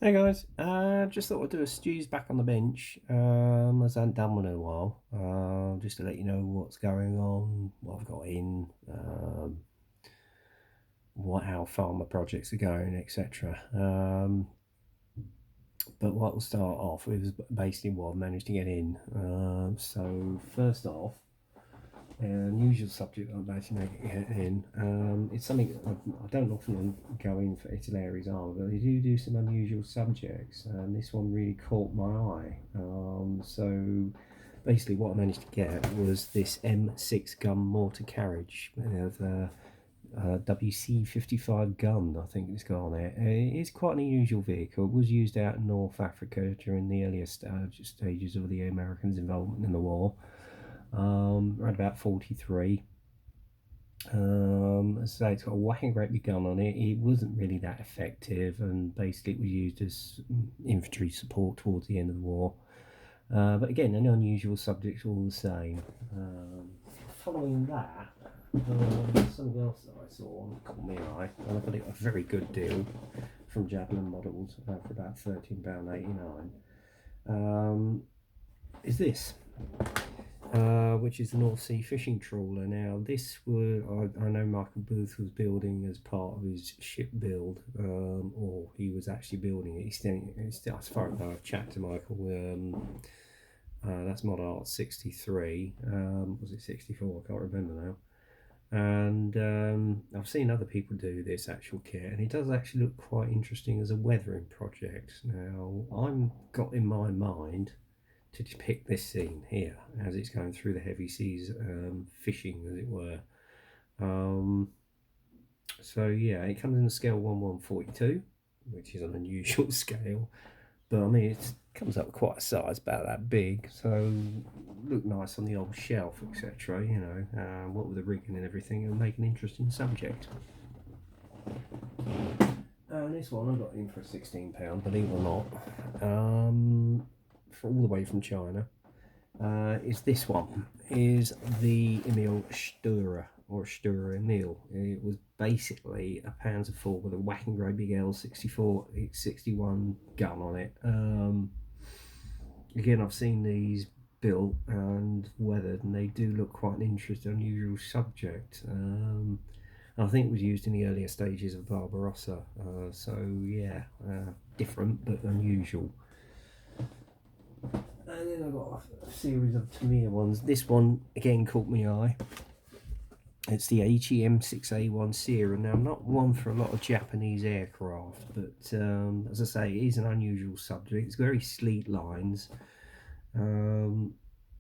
Hey guys, just thought I'd do a stews back on the bench, as I hadn't done one in a while, just to let you know what's going on, what I've got in, how far my projects are going, etc. But what will start off with is basically what I've managed to get in. So first off, an unusual subject I'm about to make it in. It's something I don't often go in for Itinerary armour, but they do some unusual subjects, and this one really caught my eye. So basically, what I managed to get was this M6 gun mortar carriage of WC-55 gun, I think it's got on it. It's quite an unusual vehicle. It was used out in North Africa during the earlier stages of the Americans' involvement in the war. Around about 43. So it's got a whacking great big gun on it. It wasn't really that effective, and basically it was used as infantry support towards the end of the war. But again, an unusual subject all the same. Following that, something else that I saw caught my eye, and I got it a very good deal from Javelin Models for about £13.89. Is this? Which is the North Sea fishing trawler. Now, this I know Michael Booth was building as part of his ship build, or he was actually building it. He's still, as far as I've chatted to Michael, that's Model Art 63. Was it 64? I can't remember now. And I've seen other people do this actual kit, and it does actually look quite interesting as a weathering project. Now, I'm got in my mind to depict this scene here as it's going through the heavy seas, fishing as it were. So yeah, it comes in the scale 1142, which is an unusual scale, but I mean it comes up quite a size, about that big, so look nice on the old shelf, etc. You know, what with the rigging and everything, it'll make an interesting subject. And this one I got in for £16, believe it or not, for all the way from China. Is this one? Is the Emil Stura, or Stura Emil. It was basically a Panzer IV with a whacking great big L64 61 gun on it. Again, I've seen these built and weathered, and they do look quite an interesting, unusual subject. I think it was used in the earlier stages of Barbarossa. So yeah, different but unusual. And then I've got a series of Tamiya ones. This one again caught my eye. It's the HEM6A1 Sierra. Now, I'm not one for a lot of Japanese aircraft, but as I say, it is an unusual subject. It's very sleek lines,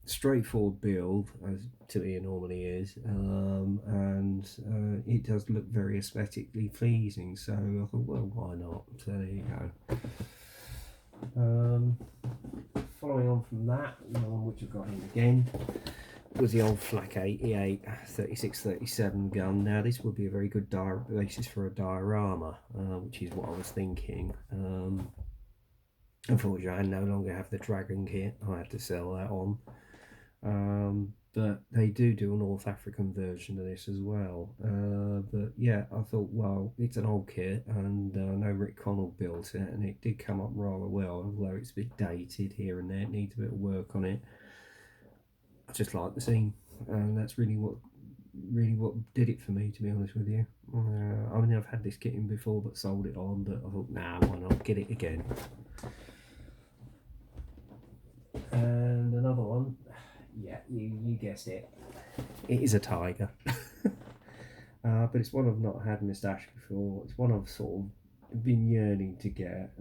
straightforward build, as Tamiya normally is, and it does look very aesthetically pleasing. So I thought, well, why not? So there you go. Following on from that, the one which I've got in again was the old Flak 88 36-37 gun. Now this would be a very good basis for a diorama, which is what I was thinking. Unfortunately, I no longer have the Dragon kit. I had to sell that on. But they do a North African version of this as well. But yeah, I thought, well, it's an old kit, and I know Rick Connell built it, and it did come up rather well, although it's a bit dated here and there. It needs a bit of work on it. I just like the scene, and that's really what did it for me, to be honest with you. I mean, I've had this kit in before, but sold it on. But I thought, nah, why not get it again? And another one, yeah, you guessed it. It is a Tiger, but it's one I've not had in my stash before. It's one I've sort of been yearning to get.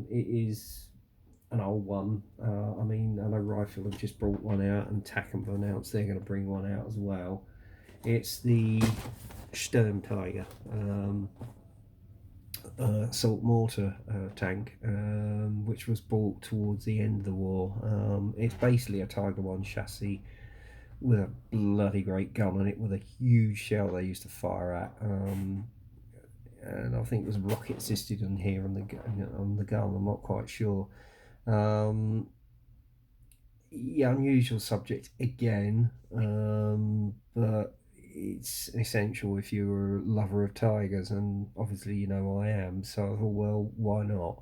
It is an old one. I mean, I know Rifle have just brought one out, and Tacken have announced they're going to bring one out as well. It's the Sturm Tiger salt mortar tank, which was bought towards the end of the war. It's basically a Tiger 1 chassis with a bloody great gun on it, with a huge shell they used to fire at. And I think it was rocket assisted on here on the gun. I'm not quite sure. Yeah, unusual subject again, but it's essential if you're a lover of tigers, and obviously you know I am. So I thought, well, why not?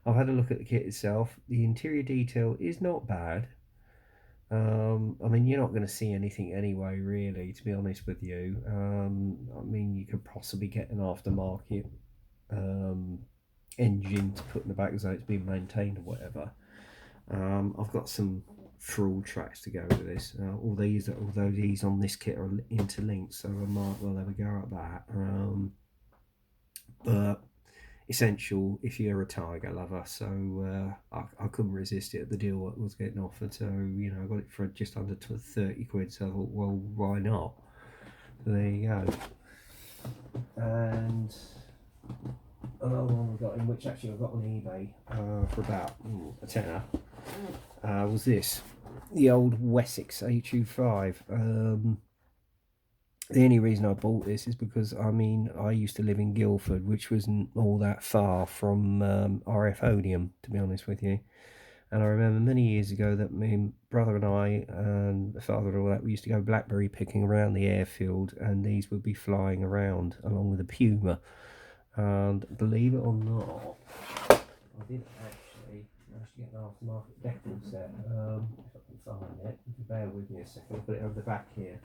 I've had a look at the kit itself. The interior detail is not bad. I mean, you're not going to see anything anyway, really, to be honest with you. I mean, you could possibly get an aftermarket um, engine to put in the back as though it's being maintained or whatever. I've got some fraud tracks to go with this. Although these on this kit are interlinked, so I might well have a go at that. But essential if you're a Tiger lover. So I couldn't resist it. The deal that was getting offered, so I got it for just under 30 quid. So I thought, well, why not? So there you go. And another one we got in, which actually I got on eBay for about a tenner, was this, the old Wessex HU5. The only reason I bought this is because, I mean, I used to live in Guildford, which wasn't all that far from RF Odium, to be honest with you. And I remember many years ago that my brother and I and the father and all that, we used to go blackberry picking around the airfield, and these would be flying around along with a Puma. And believe it or not, I did actually manage to get an aftermarket decal set. If I can find it, if you bear with me a second, I'll put it over the back here.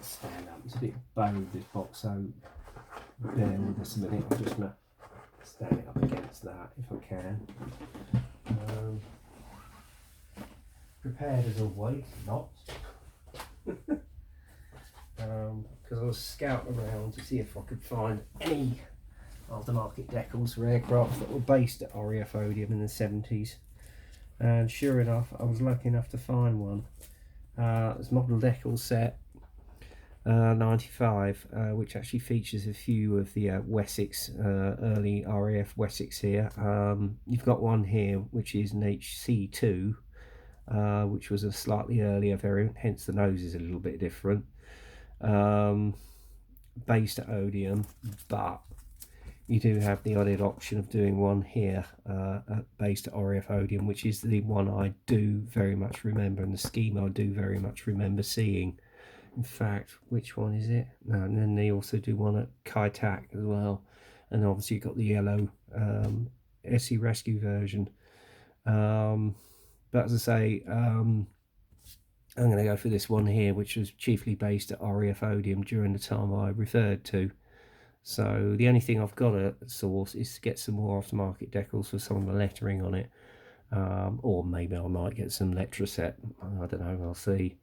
Stand up. It's a bit bowed, this box, so bear with us a minute. I'm just going to stand it up against that if I can. Prepared as always, not. Because I was scouting around to see if I could find any aftermarket decals for aircraft that were based at RAF Odium in the 70s. And sure enough, I was lucky enough to find one. It's model decal set 95, which actually features a few of the Wessex, early RAF Wessex here. You've got one here which is an HC2, which was a slightly earlier variant, hence the nose is a little bit different, based at Odium, but you do have the added option of doing one here based at RAF Odium, which is the one I do very much remember, and the scheme I do very much remember seeing. In fact, which one is it? No, and then they also do one at Kai Tak as well, and obviously you've got the yellow SE Rescue version. But as I say, I'm going to go for this one here, which was chiefly based at RAF Odium during the time I referred to. So the only thing I've got at source is to get some more aftermarket decals for some of the lettering on it, or maybe I might get some Letraset. I don't know, I'll see.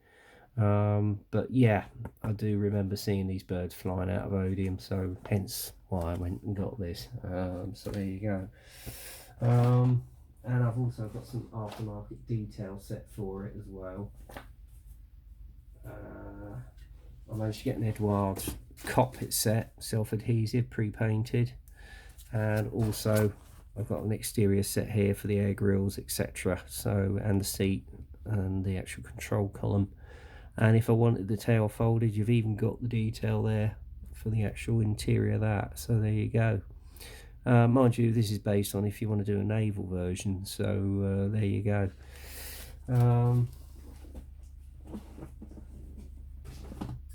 But yeah, I do remember seeing these birds flying out of Odium, so hence why I went and got this. So there you go. And I've also got some aftermarket detail set for it as well. I managed to get an Edwards cockpit set, self-adhesive, pre-painted, and also I've got an exterior set here for the air grills, etc. So, and the seat and the actual control column. And if I wanted the tail folded, you've even got the detail there for the actual interior of that. So there you go. Mind you, this is based on if you want to do a naval version. So there you go.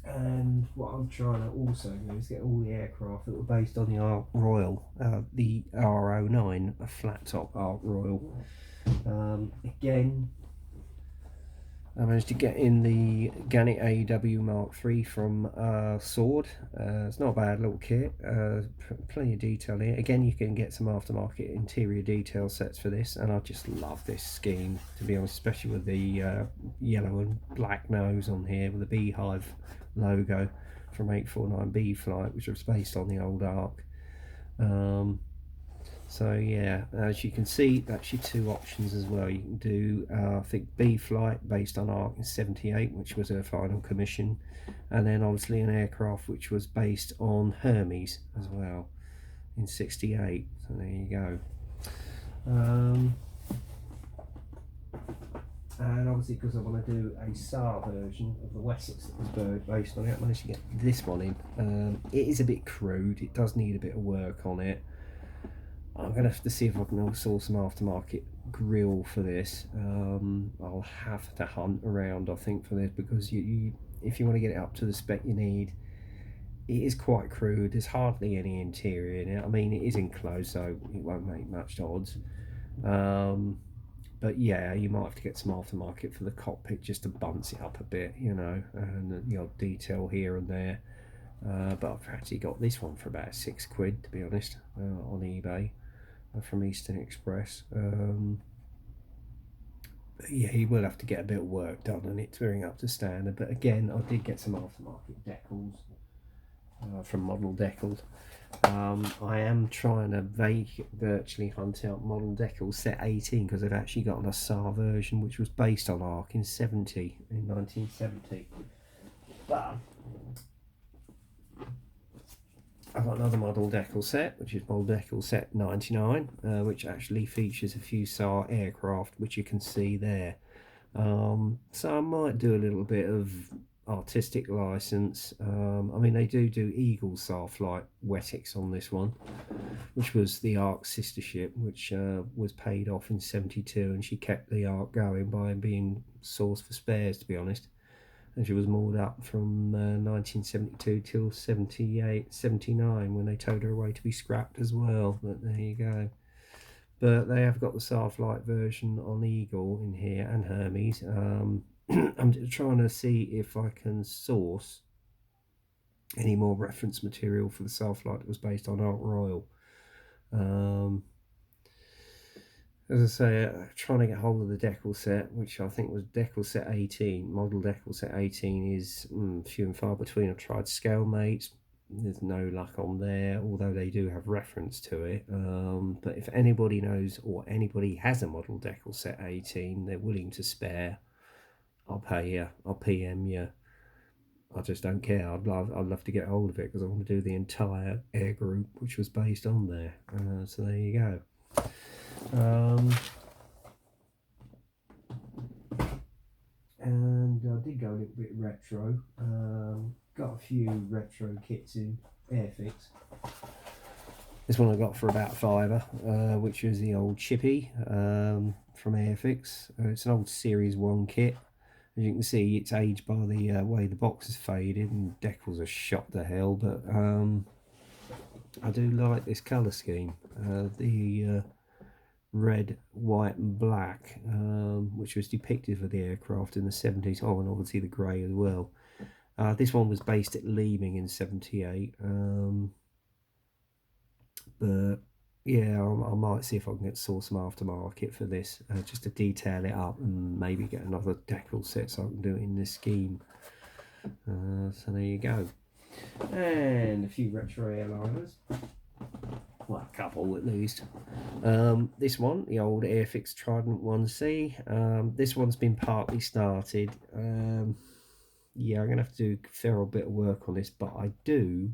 And what I'm trying to also do is get all the aircraft that were based on the Ark Royal, the R09, a flat top Ark Royal. Again, I managed to get in the Gannet AEW Mark III from Sword. It's not a bad little kit, plenty of detail here. Again, you can get some aftermarket interior detail sets for this, and I just love this scheme, to be honest, especially with the yellow and black nose on here with the beehive logo from 849B flight, which was based on the old Ark. So yeah, as you can see, that's your two options as well. You can do, I think, B flight based on Ark in 78, which was her final commission, and then obviously an aircraft which was based on Hermes as well in 68. So there you go. And obviously, because I want to do a SAR version of the Wessex that was based on it, I managed to get this one in. It is a bit crude, it does need a bit of work on it. I'm going to have to see if I can source some aftermarket grill for this. I'll have to hunt around, I think, for this, because if you want to get it up to the spec you need, it is quite crude. There's hardly any interior in it. I mean, it is enclosed, so it won't make much odds. Um, but yeah, you might have to get some aftermarket for the cockpit just to bounce it up a bit, you know, and the odd detail here and there. But I've actually got this one for about £6, to be honest, on eBay from Eastern Express. But yeah, you will have to get a bit of work done on it to bring it up to standard. But again, I did get some aftermarket decals from Model Decals. I am trying to virtually hunt out Model Decals set 18 because they've actually got an SAR version which was based on ARC in 1970. But I've got another Model Decal set, which is Model Decal set 99, which actually features a few SAR aircraft, which you can see there. So I might do a little bit of artistic license. I mean, they do Eagle SAR flight wetics on this one, which was the ARC sister ship, which was paid off in 72, and she kept the ARC going by being sourced for spares, to be honest. And she was moored up from 1972 till 78, 79 when they towed her away to be scrapped as well. But there you go. But they have got the Starflight version on Eagle in here and Hermes. I'm just trying to see if I can source any more reference material for the Starflight that was based on Ark Royal. As I say, trying to get hold of the Decal set, which I think was Decal set 18. Model Decal set 18 is few and far between. I've tried Scalemates. There's no luck on there, although they do have reference to it. But if anybody knows or anybody has a Model Decal set 18 they're willing to spare, I'll pay you. I'll PM you. I just don't care. I'd love to get hold of it because I want to do the entire air group which was based on there. So there you go. And I did go a little bit retro. Got a few retro kits in Airfix. This one I got for about £5, which is the old Chippy from Airfix. It's an old Series 1 kit. As you can see, it's aged by the way the box has faded and decals are shot to hell, but I do like this colour scheme. The red, white and black, which was depicted for the aircraft in the 70s. Oh, and obviously the grey as well. This one was based at Leeming in 78. But yeah, I might see if I can get source some aftermarket for this, just to detail it up and maybe get another decal set so I can do it in this scheme. So there you go. And a few retro airliners. Well, a couple at least. This one, the old Airfix Trident 1C. This one's been partly started. Yeah, I'm going to have to do a fair bit of work on this, but I do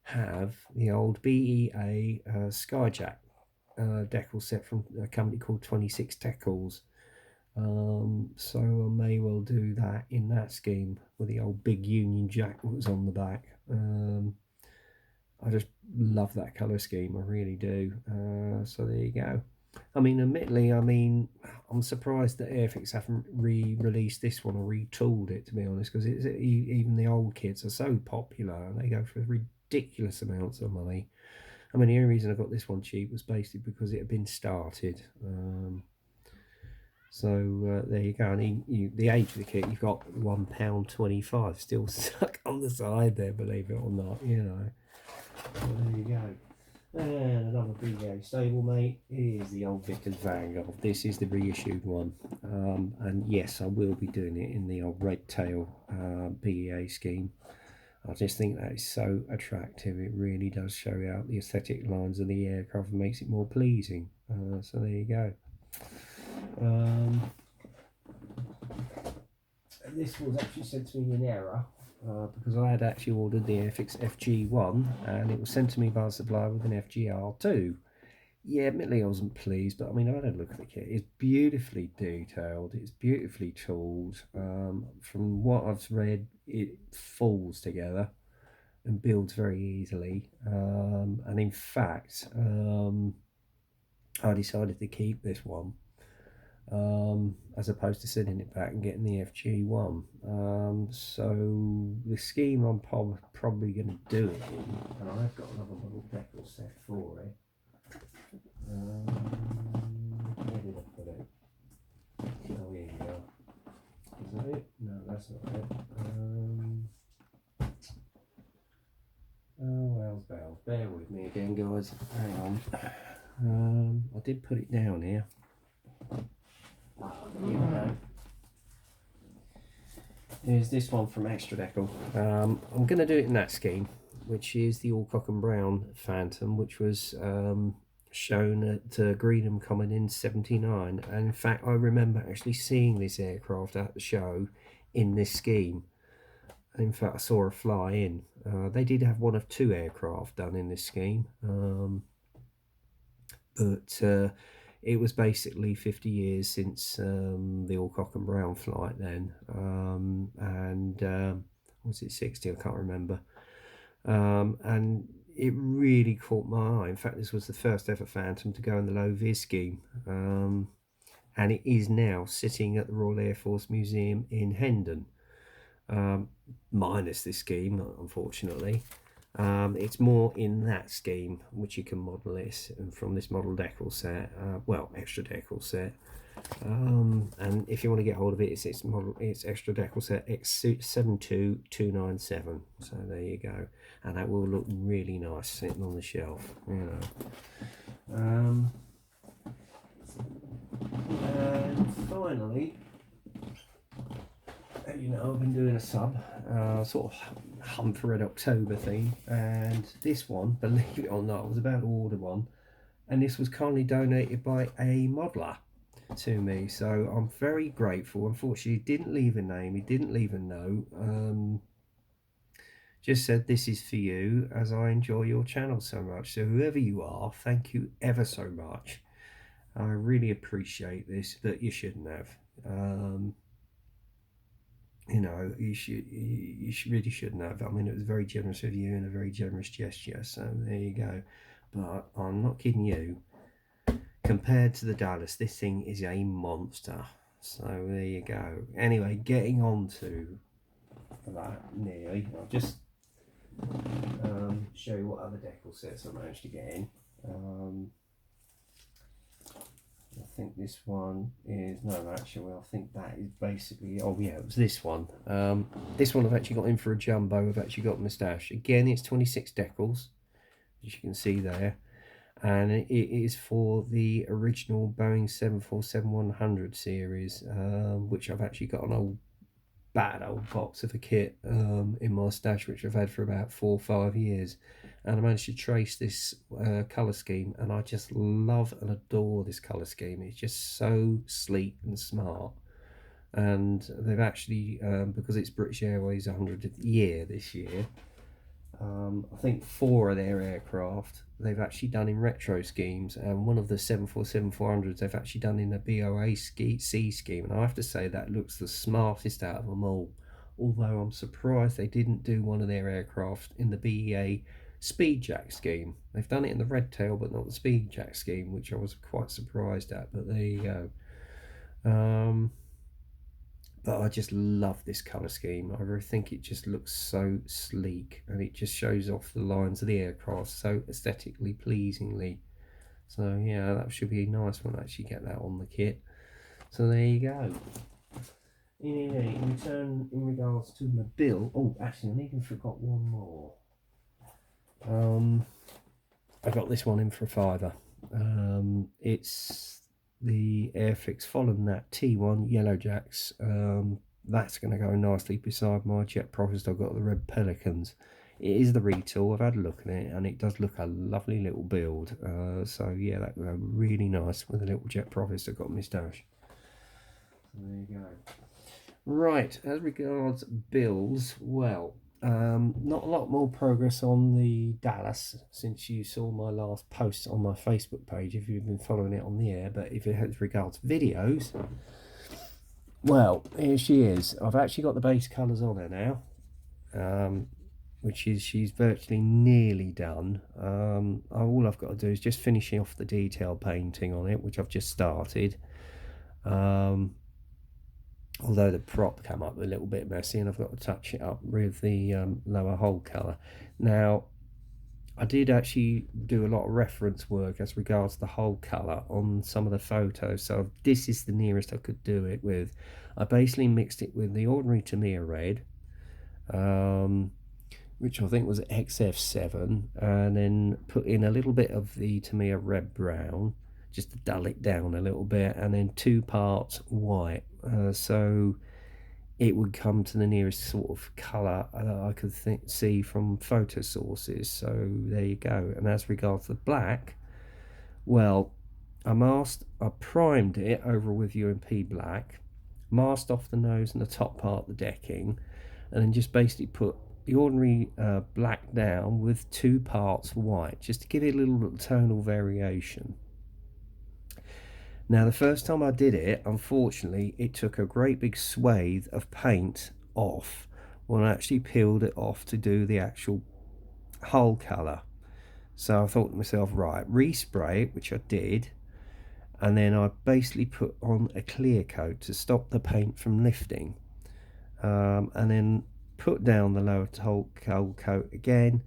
have the old BEA Skyjack decal set from a company called 26 Decals. So I may well do that in that scheme with the old big Union Jack that was on the back. I just love that colour scheme, I really do. So there you go. I mean, admittedly, I'm surprised that Airfix haven't re-released this one or retooled it, to be honest, because even the old kits are so popular and they go for ridiculous amounts of money. I mean, the only reason I got this one cheap was basically because it had been started. So there you go. And the age of the kit, you've got £1.25 still stuck on the side there, believe it or not, you know. So there you go. And another BA stablemate is the old Vickers Vanguard. This is the reissued one. And yes, I will be doing it in the old red tail BEA scheme. I just think that is so attractive. It really does show out the aesthetic lines of the aircraft and makes it more pleasing. So there you go. This was actually sent to me in error because I had actually ordered the Airfix FG1 and it was sent to me by a supplier with an FGR2. Yeah, admittedly I wasn't pleased, but I mean, I had a look at the kit. It's beautifully detailed, it's beautifully tooled. From what I've read, it falls together and builds very easily. And in fact, I decided to keep this one as opposed to sending it back and getting the FG1. So the scheme I'm probably going to do it in, and I've got another little decal set for it. Where did I put it? Oh, here you go. Is that it? No, that's not it. Oh, well, bells. Bear with me again, guys. Hang on. I did put it down here. Here we go. There's this one from Extra Decal. I'm going to do it in that scheme, which is the Alcock and Brown Phantom, which was shown at Greenham Common in '79. And in fact, I remember actually seeing this aircraft at the show in this scheme. In fact, I saw her fly in. They did have one of two aircraft done in this scheme, but it was basically 50 years since the Alcock and Brown flight then, and was it 60? I can't remember. And it really caught my eye. In fact, this was the first ever Phantom to go in the low vis scheme, and it is now sitting at the Royal Air Force Museum in Hendon. Minus this scheme, unfortunately. It's more in that scheme which you can model this, and from this model decal set, well, extra decal set. And if you want to get hold of it, it's extra decal set X72297. So there you go, and that will look really nice sitting on the shelf, you know. And finally, you know, I've been doing a sub, sort of Hunt for Red October theme, and this one, believe it or not, I was about to order one, and this was kindly donated by a modeler to me, so I'm very grateful. Unfortunately, he didn't leave a name, he didn't leave a note, just said, "This is for you, as I enjoy your channel so much." So whoever you are, thank you ever so much. I really appreciate this, but you shouldn't have. You know, you really shouldn't have. I mean, it was very generous of you and a very generous gesture, so there you go. But I'm not kidding you. Compared to the Dallas, this thing is a monster. So there you go. Anyway, getting on to that nearly. I'll just show you what other decal sets I managed to get in. I think this one is, no, actually, I think that is basically, oh yeah, it was this one. This one I've actually got in for a jumbo. I've actually got Moustache. Again, it's 26 decals, as you can see there. And it is for the original Boeing 747-100 series, which I've actually got an old box of a kit in my stash, which I've had for about 4 or 5 years, and I managed to trace this colour scheme, and I just love and adore this colour scheme. It's just so sleek and smart, and they've actually, because it's British Airways 100th year this year, I think 4 of their aircraft they've actually done in retro schemes, and one of the 747-400s they've actually done in the BOA C scheme, and I have to say that looks the smartest out of them all, although I'm surprised they didn't do one of their aircraft in the BEA Speedjack scheme. They've done it in the Red Tail but not the Speedjack scheme, which I was quite surprised at, but there you go. But I just love this colour scheme. I really think it just looks so sleek, and it just shows off the lines of the aircraft so aesthetically pleasingly. So yeah, that should be a nice one, actually get that on the kit. So there you go. In return, in regards to my bill, oh actually I even forgot one more. I got this one in for a £5. It's the Airfix following that T1 Yellow Jacks. That's going to go nicely beside my Jet Profits. I've got the Red Pelicans. It is the retool. I've had a look at it, and it does look a lovely little build. So yeah, that will go really nice with the little Jet Profits I've got in my stash. So there you go. Right, as regards bills, well, not a lot more progress on the Dallas since you saw my last post on my Facebook page if you've been following it on the air, but if it has regards videos, well, here she is. I've actually got the base colours on her now, which is, she's virtually nearly done. All I've got to do is just finishing off the detail painting on it, which I've just started. Um, although the prop came up a little bit messy, and I've got to touch it up with the lower hole colour. Now, I did actually do a lot of reference work as regards the hole colour on some of the photos, so this is the nearest I could do it with. I basically mixed it with the ordinary Tamiya red, um, which I think was XF7, and then put in a little bit of the Tamiya red brown just to dull it down a little bit, and then 2 parts white. So it would come to the nearest sort of colour that I could see from photo sources. So there you go. And as regards the black, well, I primed it over with UMP black, masked off the nose and the top part of the decking, and then just basically put the ordinary black down with 2 parts white, just to give it a little tonal variation. Now, the first time I did it, unfortunately, it took a great big swathe of paint off when I actually peeled it off to do the actual hull colour. So I thought to myself, right, respray it, which I did, and then I basically put on a clear coat to stop the paint from lifting, and then put down the lower hull coat again.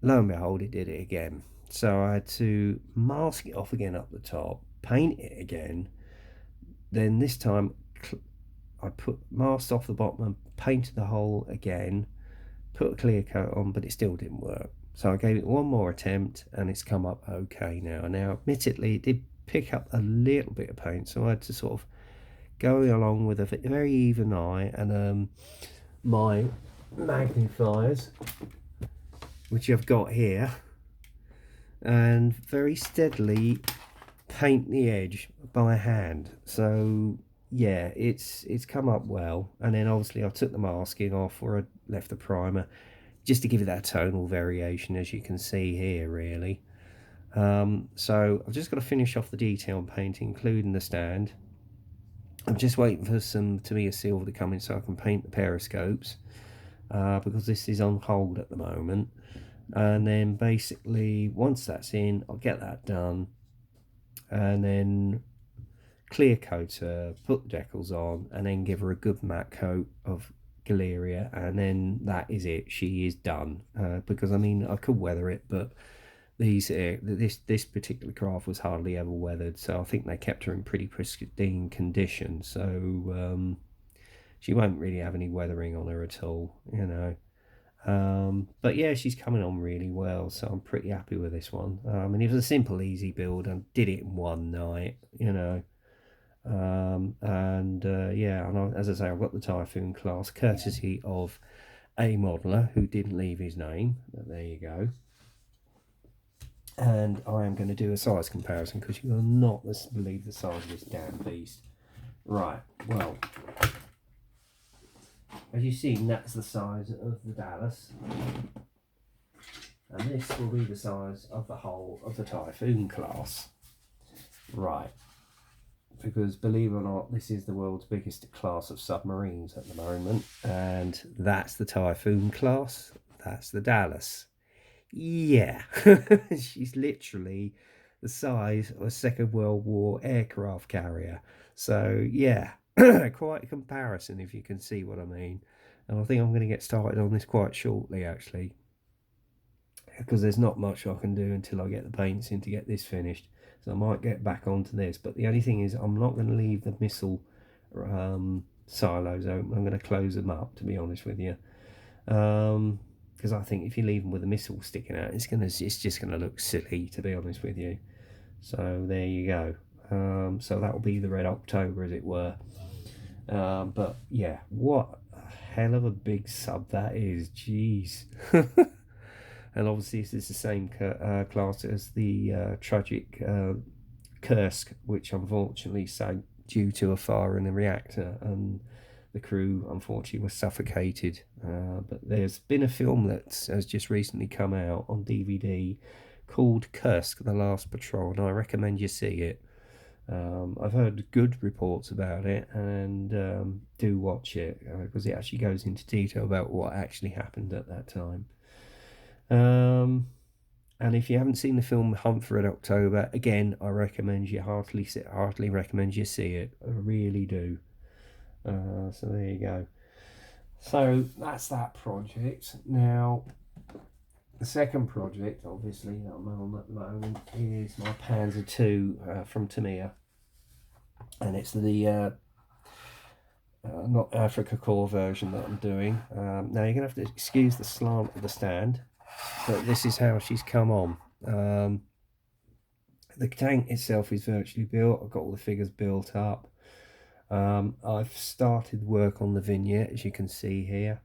Lo and behold, it did it again. So I had to mask it off again up the top, paint it again. Then this time I put masked off the bottom and painted the hole again, put a clear coat on, but it still didn't work. So I gave it one more attempt, and it's come up okay now. Now, admittedly, it did pick up a little bit of paint, so I had to sort of go along with a very even eye, and my magnifiers, which I've got here, and very steadily paint the edge by hand. So yeah, it's come up well. And then obviously I took the masking off, or I left the primer, just to give it that tonal variation, as you can see here, really. So I've just got to finish off the detail painting, including the stand. I'm just waiting for some Tamiya silver to come in so I can paint the periscopes, because this is on hold at the moment. And then basically once that's in, I'll get that done, and then clear coat her, put the decals on, and then give her a good matte coat of Galeria, and then that is it. She is done. Because I mean, I could weather it, but this particular craft was hardly ever weathered, so I think they kept her in pretty pristine condition. So she won't really have any weathering on her at all, you know. But yeah, she's coming on really well, so I'm pretty happy with this one. And it was a simple, easy build. I did it in one night, you know. Yeah, and as I say, I've got the Typhoon class, courtesy of a modeler who didn't leave his name. But there you go. And I am going to do a size comparison, because you will not believe the size of this damn beast. Right, well, as you've seen, that's the size of the Dallas, and this will be the size of the whole of the Typhoon class. Right, because believe it or not, this is the world's biggest class of submarines at the moment, and that's the Typhoon class, that's the Dallas. Yeah, she's literally the size of a Second World War aircraft carrier. So yeah, quite a comparison, if you can see what I mean. And I think I'm going to get started on this quite shortly, actually, because there's not much I can do until I get the paints in to get this finished. So I might get back onto this, but the only thing is I'm not going to leave the missile silos open. I'm going to close them up, to be honest with you, because I think if you leave them with a missile sticking out, it's just gonna look silly, to be honest with you. So there you go. So that will be the Red October, as it were. But yeah, what a hell of a big sub that is, jeez. And obviously this is the same class as the tragic Kursk, which unfortunately sank due to a fire in the reactor, and the crew unfortunately was suffocated. But there's been a film that has just recently come out on DVD called Kursk, The Last Patrol, and I recommend you see it. I've heard good reports about it, and do watch it, because it actually goes into detail about what actually happened at that time. And if you haven't seen the film Hunt for Red October, again, I recommend you heartily recommend you see it. I really do. So there you go. So that's that project. Now, the second project, obviously, that I'm on at the moment is my Panzer II from Tamiya, and it's the not Africa Core version that I'm doing. Now you're gonna have to excuse the slant of the stand, but this is how she's come on. The tank itself is virtually built. I've got all the figures built up. I've started work on the vignette, as you can see here.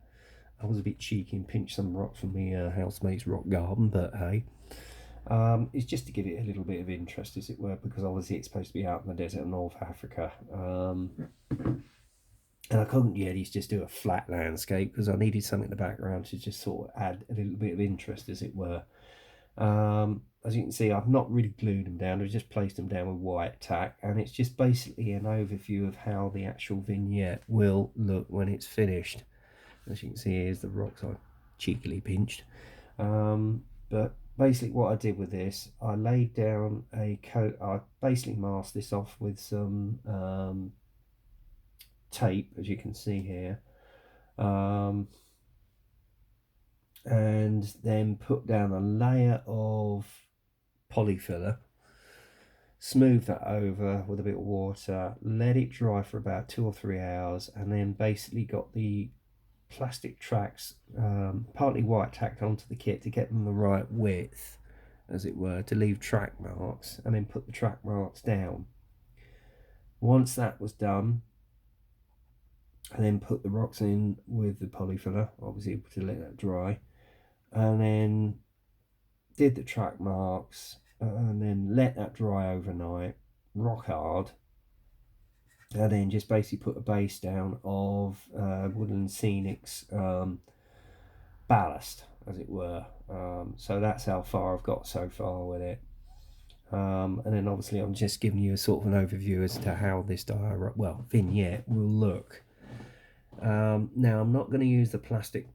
I was a bit cheeky and pinched some rocks from the housemate's rock garden, but hey. It's just to give it a little bit of interest, as it were, because obviously it's supposed to be out in the desert of North Africa. And I couldn't yet just do a flat landscape because I needed something in the background to just sort of add a little bit of interest, as it were. As you can see, I've not really glued them down. I've just placed them down with white tack, and it's just basically an overview of how the actual vignette will look when it's finished. As you can see, here's the rocks I cheekily pinched. But basically what I did with this, I laid down a coat. I basically masked this off with some tape, as you can see here, and then put down a layer of polyfiller, smooth that over with a bit of water, let it dry for about 2 or 3 hours, and then basically got the plastic tracks partly white tacked onto the kit to get them the right width, as it were, to leave track marks, and then put the track marks down. Once that was done, I then put the rocks in with the polyfiller, obviously to let that dry, and then did the track marks, and then let that dry overnight, rock hard, and then just basically put a base down of Woodland Scenic's ballast, as it were. So that's how far I've got so far with it. And then obviously I'm just giving you a sort of an overview as to how this vignette will look. Now I'm not going to use the plastic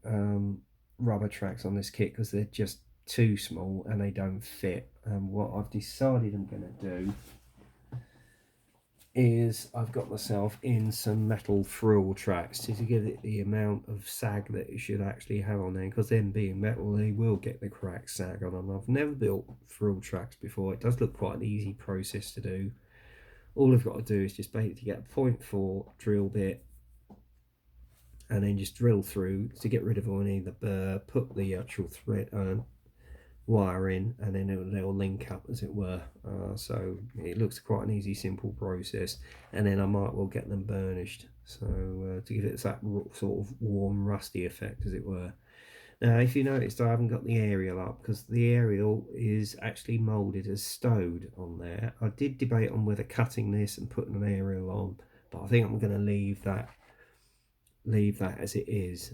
rubber tracks on this kit because they're just too small and they don't fit. And what I've decided I'm going to do is I've got myself in some metal frill tracks to give it the amount of sag that it should actually have on there, because them being metal, they will get the crack sag on them. I've never built frill tracks before. It does look quite an easy process to do. All I've got to do is just basically get a 0.4 drill bit and then just drill through to get rid of any of the burr, put the actual thread wire in, and then they'll link up, as it were. So it looks quite an easy, simple process, and then I might well get them burnished, so to give it that sort of warm, rusty effect, as it were. Now, if you noticed, I haven't got the aerial up because the aerial is actually moulded as stowed on there. I did debate on whether cutting this and putting an aerial on, but I think I'm going to leave that as it is.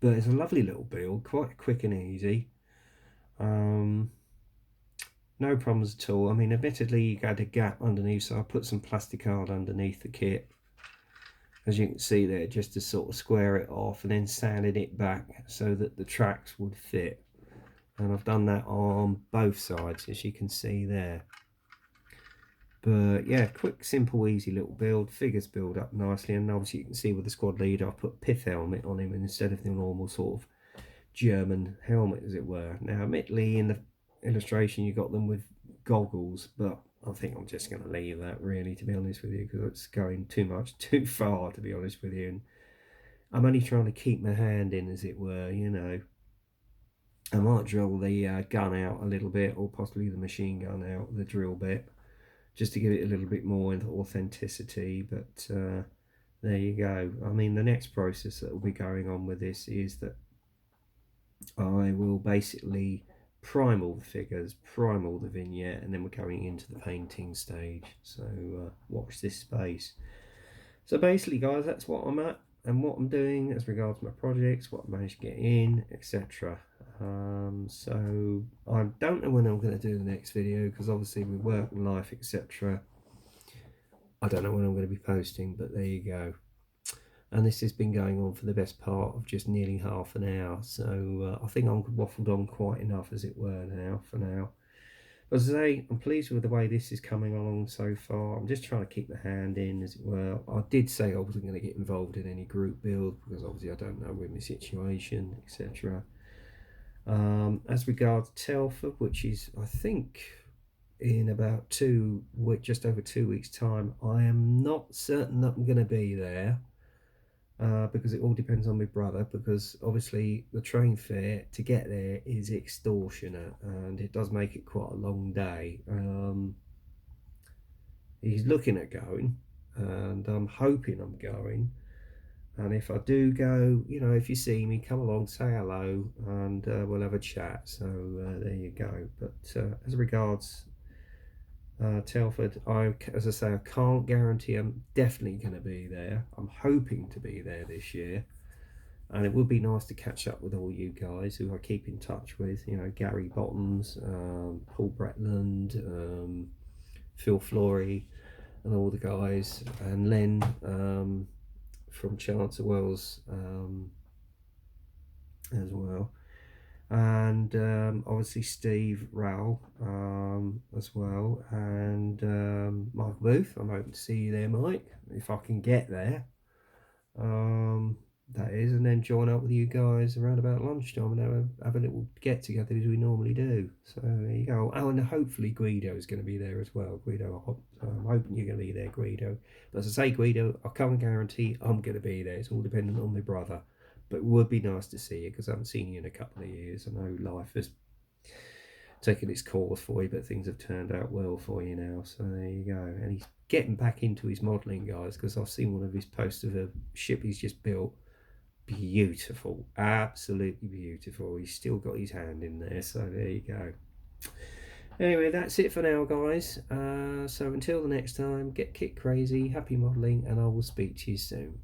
But it's a lovely little build, quite quick and easy. No problems at all. I mean, admittedly, you got a gap underneath, so I put some plastic card underneath the kit, as you can see there, just to sort of square it off, and then sanded it back so that the tracks would fit. And I've done that on both sides, as you can see there. But yeah, quick, simple, easy little build. Figures build up nicely, and obviously you can see with the squad leader, I've put pith helmet on him instead of the normal sort of German helmet, as it were. Now, admittedly, in the illustration you got them with goggles, but I think I'm just going to leave that, really, to be honest with you, because it's going too far, to be honest with you. And I'm only trying to keep my hand in, as it were, you know. I might drill the gun out a little bit, or possibly the machine gun out, the drill bit, just to give it a little bit more authenticity. But there you go. I mean, the next process that will be going on with this is that I will basically prime all the figures, prime all the vignette, and then we're going into the painting stage. So watch this space. So basically, guys, that's what I'm at and what I'm doing as regards to my projects, what I managed to get in, etc. So I don't know when I'm going to do the next video, because obviously with work and life, etc. I don't know when I'm going to be posting, but there you go. and this has been going on for the best part of just nearly half an hour. So I think I'm waffled on quite enough, as it were, now for now. But as I say, I'm pleased with the way this is coming along so far. I'm just trying to keep the hand in, as it were. I did say I wasn't going to get involved in any group build because obviously I don't know with my situation, etc. As regards Telford, which is I think in about just over 2 weeks' time, I am not certain that I'm going to be there. Because it all depends on my brother, because obviously the train fare to get there is extortionate and it does make it quite a long day. He's looking at going and I'm hoping I'm going, and if I do go, if you see me, come along, say hello, and we'll have a chat. So there you go. But as regards Telford, as I say, I can't guarantee I'm definitely going to be there. I'm hoping to be there this year, and it would be nice to catch up with all you guys who I keep in touch with. Gary Bottoms, Paul Bretland, Phil Flory, and all the guys, and Len from Chancellor Wells as well, and obviously Steve Rowell as well, and Michael Booth. I'm hoping to see you there, Mike, if I can get there. That is, and then join up with you guys around about lunchtime and have a little get together as we normally do. So there you go. Oh, and hopefully Guido is going to be there as well. Guido, I'm hoping you're going to be there, Guido. But as I say, Guido, I can't guarantee I'm going to be there. It's all dependent on my brother. But it would be nice to see you because I haven't seen you in a couple of years. I know life has taken its course for you, but things have turned out well for you now. So there you go. And he's getting back into his modelling, guys, because I've seen one of his posts of a ship he's just built. Beautiful, absolutely beautiful. He's still got his hand in there, so there you go. Anyway, that's it for now, guys. So until the next time, get kit crazy, happy modelling, and I will speak to you soon.